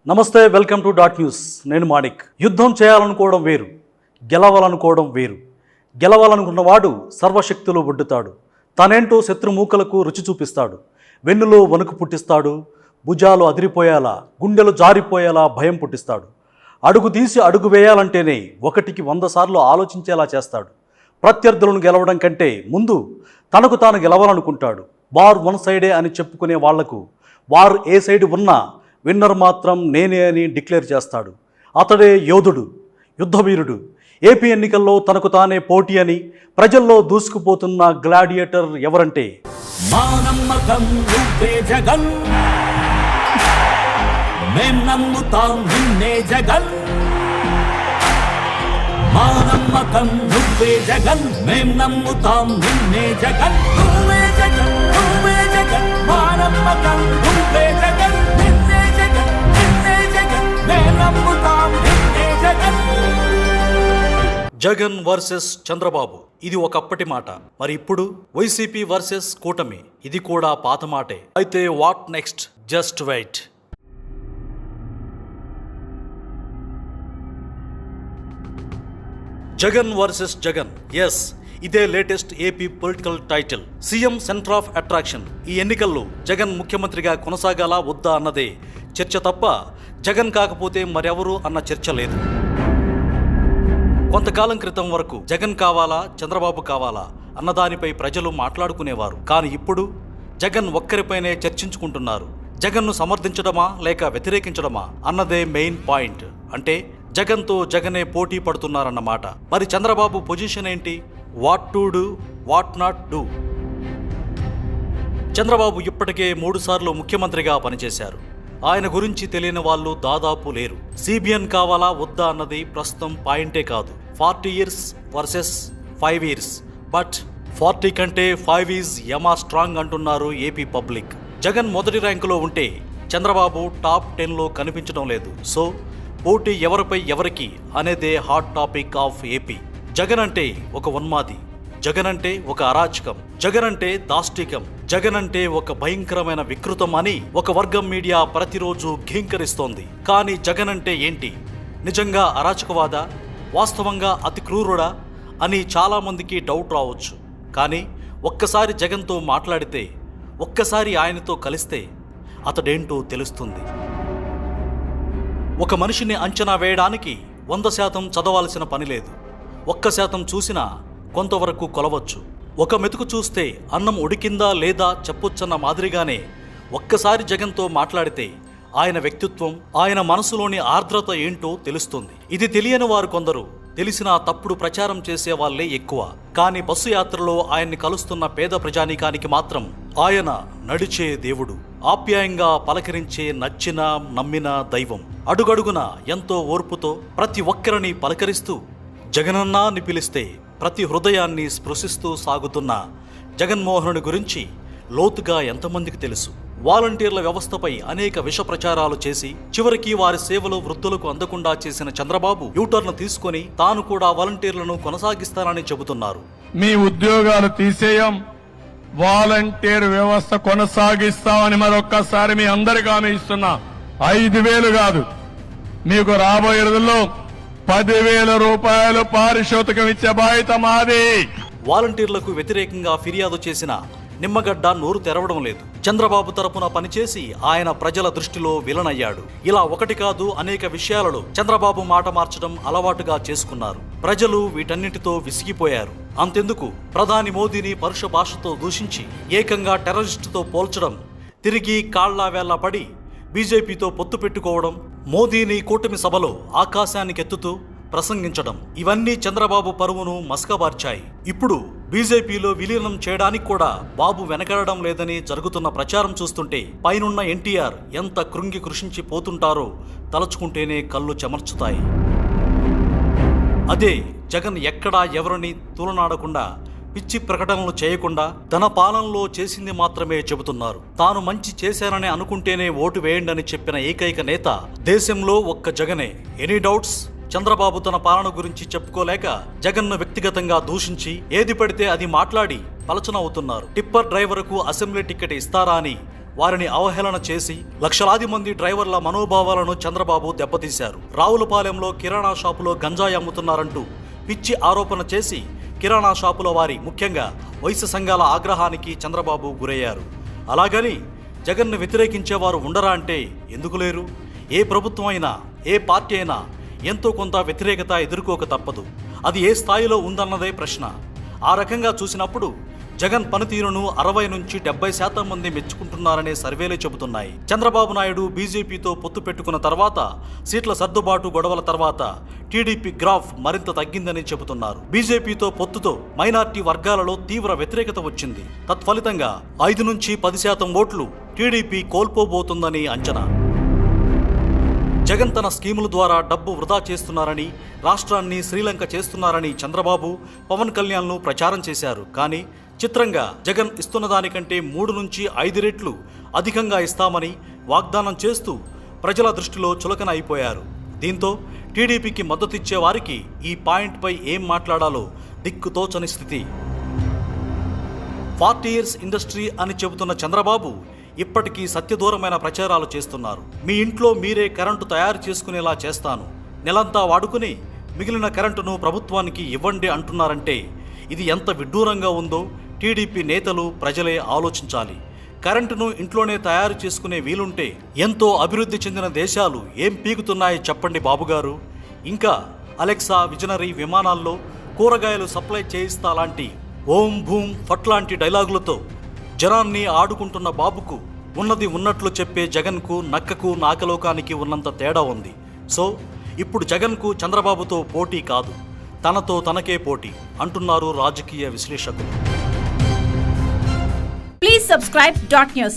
నమస్తే, welcome to dot news. నేను మాణిక్. యుద్ధం చేయాలనుకోవడం వేరు, గెలవాలనుకోవడం వేరు. గెలవాలనుకున్నవాడు సర్వశక్తులు ఒడ్డుతాడు. తానేంటో శత్రుమూకలకు రుచి చూపిస్తాడు. వెన్నులో వణుకు పుట్టిస్తాడు. భుజాలు అదిరిపోయేలా, గుండెలు జారిపోయేలా భయం పుట్టిస్తాడు. అడుగు తీసి అడుగు వేయాలంటేనే 1కి 100 సార్లు ఆలోచించేలా చేస్తాడు. ప్రత్యర్థులను గెలవడం కంటే ముందు తనకు తాను గెలవాలనుకుంటాడు. వార్ వన్ సైడే అని చెప్పుకునే వాళ్లకు వార్ ఏ సైడ్ ఉన్నా విన్నర్ మాత్రం నేనే అని డిక్లేర్ చేస్తాడు. అతడే యోధుడు, యుద్ధవీరుడు. ఏపీ ఎన్నికల్లో తనకు తానే పోటీ అని ప్రజల్లో దూసుకుపోతున్న గ్లాడియేటర్ ఎవరంటే మా నమ్మకం నువ్వే జగన్, మేం నమ్ముతాం నిన్నే జగన్. మా నమ్మకం నువ్వే జగన్, మేం నమ్ముతాం నిన్నే జగన్. నువ్వే జగన్, నువ్వే జగన్, మా నమ్మకం నువ్వే జగన్. నిన్నే జగన్, నిన్నే జగన్, మేం నమ్ముతాం నిన్నే జగన్. జగన్ వర్సెస్ చంద్రబాబు, ఇది ఒకప్పటి మాట. మరి ఇప్పుడు వైసీపీ వర్సెస్ కూటమి, ఇది కూడా పాత మాటే. అయితే what next? Just wait. Jagan versus Jagan, yes, ఇదే latest AP political title. CM centre of attraction. ఈ ఎన్నికల్లో జగన్ ముఖ్యమంత్రిగా కొనసాగాలా వద్దా అన్నదే చర్చ తప్ప జగన్ కాకపోతే మరెవరు అన్న చర్చ లేదు. కొంతకాలం క్రితం వరకు జగన్ కావాలా చంద్రబాబు కావాలా అన్నదానిపై ప్రజలు మాట్లాడుకునేవారు. కానీ ఇప్పుడు జగన్ ఒక్కరిపైనే చర్చించుకుంటున్నారు. జగన్ను సమర్థించడమా లేక వ్యతిరేకించడమా అన్నదే మెయిన్ పాయింట్. అంటే జగన్తో జగనే పోటీ పడుతున్నారన్నమాట. మరి చంద్రబాబు పొజిషన్ ఏంటి? What to do, what not do. Chandrababu ఇప్పటికే 3 సార్లు ముఖ్యమంత్రిగా పనిచేశారు. ఆయన గురించి తెలియని వాళ్ళు దాదాపు లేరు. సిబిఎన్ కావాలా వద్దా అన్నది ప్రస్తుతం పాయింటే కాదు. 40 years వర్సెస్ 5 years. బట్ 40 కంటే 5 ఈజ్ యమా స్ట్రాంగ్ అంటున్నారు ఏపీ పబ్లిక్. జగన్ మొదటి ర్యాంకులో ఉంటే చంద్రబాబు టాప్ 10లో కనిపించడం లేదు. సో పోటీ ఎవరిపై ఎవరికి అనేదే hot topic of AP. Jagan అంటే ఒక ఉన్మాది, జగన్ అంటే ఒక అరాచకం, జగన్ అంటే దాష్టికం, జగన్ అంటే ఒక భయంకరమైన వికృతం అని ఒక వర్గం మీడియా ప్రతిరోజు ఘీంకరిస్తోంది. కానీ జగన్ అంటే ఏంటి? నిజంగా అరాచకవాదా? వాస్తవంగా అతి క్రూరుడా అని చాలా మందికి డౌట్ రావచ్చు. కానీ ఒక్కసారి జగన్తో మాట్లాడితే, ఒక్కసారి ఆయనతో కలిస్తే అతడేంటో తెలుస్తుంది. ఒక మనిషిని అంచనా వేయడానికి 100% చదవాల్సిన పని లేదు. 1% చూసినా కొంతవరకు కొలవచ్చు. ఒక మెతుకు చూస్తే అన్నం ఉడికిందా లేదా చెప్పొచ్చన్న మాదిరిగానే ఒక్కసారి జగన్తో మాట్లాడితే ఆయన వ్యక్తిత్వం, ఆయన మనసులోని ఆర్ద్రత ఏంటో తెలుస్తుంది. ఇది తెలియని వారు కొందరు, తెలిసినా తప్పుడు ప్రచారం చేసే వాళ్ళే ఎక్కువ. కానీ బస్సు యాత్రలో ఆయన్ని కలుస్తున్న పేద ప్రజానీకానికి మాత్రం ఆయన నడిచే దేవుడు, ఆప్యాయంగా పలకరించే నచ్చిన నమ్మిన దైవం. అడుగడుగున ఎంతో ఓర్పుతో ప్రతి ఒక్కరిని పలకరిస్తూ జగనన్నా అని పిలిస్తే ప్రతి హృదయాన్ని స్పృశిస్తూ సాగుతున్న జగన్మోహనుడి గురించి లోతుగా ఎంతమందికి తెలుసు? వాలంటీర్ల వ్యవస్థపై అనేక విష ప్రచారాలు చేసి చివరికి వారి సేవలు వృద్ధులకు అందకుండా చేసిన చంద్రబాబు యూటర్న్ తీసుకొని తాను కూడా వాలంటీర్లను కొనసాగిస్తానని చెబుతున్నారు. మీ ఉద్యోగాలు తీసేయం, వాలంటీర్ వ్యవస్థ కొనసాగిస్తామని మరొక్కసారి మీ అందరికీ హామీ ఇస్తున్నా. 5,000 కాదు, మీకు రాబోయే రోజుల్లో 10,000 రూపాయలు పారితోషికం ఇచ్చే బాధ్యత మాది. వాలంటీర్లకు వ్యతిరేకంగా ఫిర్యాదు చేసిన నిమ్మగడ్డ నోరు తెరవడం లేదు. చంద్రబాబు తరపున పనిచేసి ఆయన ప్రజల దృష్టిలో విలనయ్యాడు. ఇలా ఒకటి కాదు, అనేక విషయాలలో చంద్రబాబు మాట మార్చడం అలవాటుగా చేసుకున్నారు. ప్రజలు వీటన్నిటితో విసిగిపోయారు. అంతెందుకు, ప్రధాని మోదీని పరుష భాషతో దూషించి ఏకంగా టెర్రరిస్టుతో పోల్చడం, తిరిగి కాళ్లా వేళ్లా పడి బీజేపీతో పొత్తు పెట్టుకోవడం, మోదీని కూటమి సభలో ఆకాశానికెత్తుతూ ప్రసంగించడం, ఇవన్నీ చంద్రబాబు పరువును మసకబార్చాయి. ఇప్పుడు బీజేపీలో విలీనం చేయడానికి కూడా బాబు వెనకడడం లేదని జరుగుతున్న ప్రచారం చూస్తుంటే పైనున్న ఎన్టీఆర్ ఎంత కృంగి కృషించి పోతుంటారో తలుచుకుంటేనే కళ్ళు చెమర్చుతాయి. అదే జగన్ ఎక్కడా ఎవరిని తూలనాడకుండా, పిచ్చి ప్రకటనలు చేయకుండా తన పాలనలో చేసింది మాత్రమే చెబుతున్నారు. తాను మంచి చేశానని అనుకుంటేనే ఓటు వేయండి చెప్పిన ఏకైక నేత దేశంలో ఒక్క జగనే. Any doubts? చంద్రబాబు తన పాలన గురించి చెప్పుకోలేక జగన్ను వ్యక్తిగతంగా దూషించి ఏది పడితే అది మాట్లాడి పలచన అవుతున్నారు. టిప్పర్ డ్రైవర్కు అసెంబ్లీ టికెట్ ఇస్తారా అని వారిని అవహేళన చేసి లక్షలాది మంది డ్రైవర్ల మనోభావాలను చంద్రబాబు దెబ్బతీశారు. రావులపాలెంలో కిరాణా షాపులో గంజాయి అమ్ముతున్నారంటూ పిచ్చి ఆరోపణ చేసి కిరాణా షాపుల వారి ముఖ్యంగా వైశ్య సంఘాల ఆగ్రహానికి చంద్రబాబు గురయ్యారు. అలాగని జగన్ను వ్యతిరేకించేవారు ఉండరా అంటే ఎందుకు లేరు? ఏ ప్రభుత్వం అయినా ఏ పార్టీ అయినా ఎంతో కొంత వ్యతిరేకత ఎదుర్కోక తప్పదు. అది ఏ స్థాయిలో ఉందన్నదే ప్రశ్న. ఆ రకంగా చూసినప్పుడు జగన్ పనితీరును 60 నుంచి 70% మంది మెచ్చుకుంటున్నారనే సర్వేలే చెబుతున్నాయి. చంద్రబాబు నాయుడు బీజేపీతో పొత్తు పెట్టుకున్న తర్వాత సీట్ల సర్దుబాటు గొడవల తర్వాత టీడీపీ గ్రాఫ్ మరింత తగ్గిందని చెబుతున్నారు. బీజేపీతో పొత్తుతో మైనార్టీ వర్గాలలో తీవ్ర వ్యతిరేకత వచ్చింది. తత్ఫలితంగా 5 నుంచి 10% ఓట్లు టీడీపీ కోల్పోబోతుందని అంచనా. జగన్ తన స్కీముల ద్వారా డబ్బు వృధా చేస్తున్నారని, రాష్ట్రాన్ని శ్రీలంక చేస్తున్నారని చంద్రబాబు, పవన్ కళ్యాణ్లు ప్రచారం చేశారు. కానీ చిత్రంగా జగన్ ఇస్తున్న దానికంటే 3 నుంచి 5 రెట్లు అధికంగా ఇస్తామని వాగ్దానం చేస్తూ ప్రజల దృష్టిలో చులకన అయిపోయారు. దీంతో టీడీపీకి మద్దతిచ్చే వారికి ఈ పాయింట్పై ఏం మాట్లాడాలో దిక్కుతోచని స్థితి. 40 years ఇండస్ట్రీ అని చెబుతున్న చంద్రబాబు ఇప్పటికీ సత్యదూరమైన ప్రచారాలు చేస్తున్నారు. మీ ఇంట్లో మీరే కరెంటు తయారు చేసుకునేలా చేస్తాను, నెలంతా వాడుకుని మిగిలిన కరెంటును ప్రభుత్వానికి ఇవ్వండి అంటున్నారంటే ఇది ఎంత విడ్డూరంగా ఉందో టీడీపీ నేతలు, ప్రజలే ఆలోచించాలి. కరెంటును ఇంట్లోనే తయారు చేసుకునే వీలుంటే ఎంతో అభివృద్ధి చెందిన దేశాలు ఏం పీకుతున్నాయి చెప్పండి బాబుగారు. ఇంకా అలెక్సా విజనరీ విమానాల్లో కూరగాయలు సప్లై చేయిస్తా లాంటి ఓం భూమ్ ఫట్ లాంటి డైలాగులతో జనాన్ని ఆడుకుంటున్న బాబుకు ఉన్నది ఉన్నట్లు చెప్పే జగన్కు, నక్కకు, నాకలోకానికి ఉన్నంత తేడా ఉంది. సో ఇప్పుడు జగన్కు చంద్రబాబుతో పోటీ కాదు, తనతో తనకే పోటీ అంటున్నారు రాజకీయ విశ్లేషకులు. Please subscribe dot news.